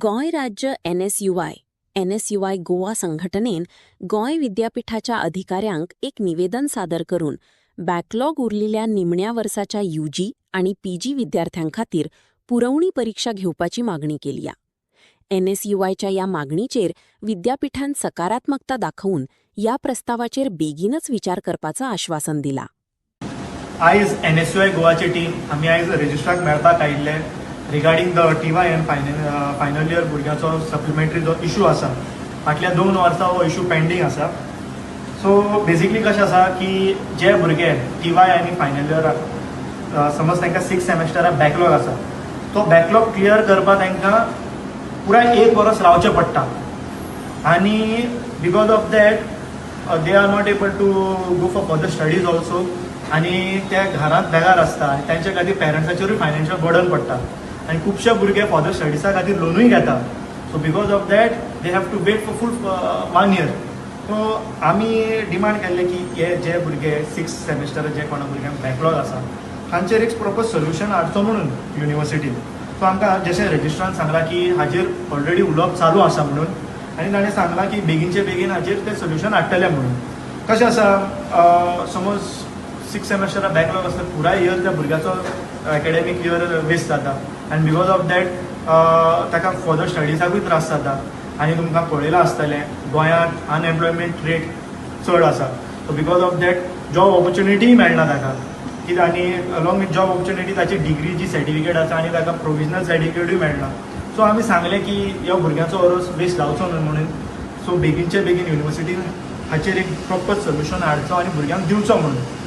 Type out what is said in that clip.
गोंय राज्य एनएसयूआय गोवा संघटनेन गोंय विद्यापीठाच्या अधिकाऱ्यांक एक निवेदन सादर करून बॅकलॉग उरलेल्या निमण्या वर्साच्या यूजी आणि पीजी विद्यार्थ्यांखातीर पुरवणी परीक्षा घेवपाची मागणी केली. एनएसयूआयच्या या मागणीचेर विद्यापीठान सकारात्मकता दाखवून या प्रस्तावाचेर बेगीनच विचार करपाचं आश्वासन दिला. आयज एनएसयूआय गोवाची टीम आमी आयज रजिस्ट्राक मेळपाक आयिल्ले regarding the TYN final year भुरग्यांचो सप्लिमेंटरी जो इशू आसा. फाटल्या 2 वर्सां हो इशू पेंडींग आसा. सो बेसिकली कशें आसा की जे भुरगे TY आनी फायनल इयराक समज तांकां 6 सेमेस्टराक बॅकलॉग आसा, तो बॅकलॉग क्लियर करपाक तांकां पुराय 1 वर्स रावचें पडटा. आनी because of that they are not able to go for further studies also. आनी ते घरांत बेगार आसता आनी तांचे खातीर पेरंट्साचेरूय फायनान्शियल बर्डन पडटा. आनी खुबशे भुरगे फर्दर स्टडीसा खातीर लोनूय घेता. So because of that they have to wait for full 1 year. So आमी डिमांड केल्ले की हे जे भुरगे 6 सेमेस्टर जे कोणा भुरग्यांक बॅकलॉग आसा हांचेर एक प्रोपर सोल्युशन हाडचो म्हणून युनिवर्सिटीन. सो आमकां जशें रजिस्ट्रान सांगलां की हाजेर ऑलरेडी उलोवप चालू आसा म्हणून, आनी ताणें सांगलां की बेगीनचे बेगीन हाजेर ते सोल्युशन हाडटले म्हणून. कशें आसा, समज 6 सेमेस्टरा बॅकलॉग आसता, पुराय इयर त्या भुरग्याचो एकेडेमीक इयर वेस्ट जाता. आनी बिकॉज ऑफ दॅट ताका फर्दर स्टडीजाकूय त्रास जाता. आनी तुमकां पळयलां आसतलें गोंयांत अनएम्प्लॉयमेंट रेट चड आसा. So because of that job ऑपॉर्च्युनिटीय मेळना ताका. कित्याक आनी अलॉंग विथ जॉब ऑपॉर्च्युनिटी ताची डिग्री जी सर्टिफिकेट आसा आनी ताका प्रोविजनल सर्टिफिकेटूय मेळना. सो आमी सांगलें की ह्या भुरग्यांचो वरोस वेस्ट जावचो न्हू म्हणून. सो बेगीनचे बेगीन युनिवर्सिटीन हाचेर एक प्रॉपर सोल्युशन हाडचो आनी भुरग्यांक दिवचो म्हणून.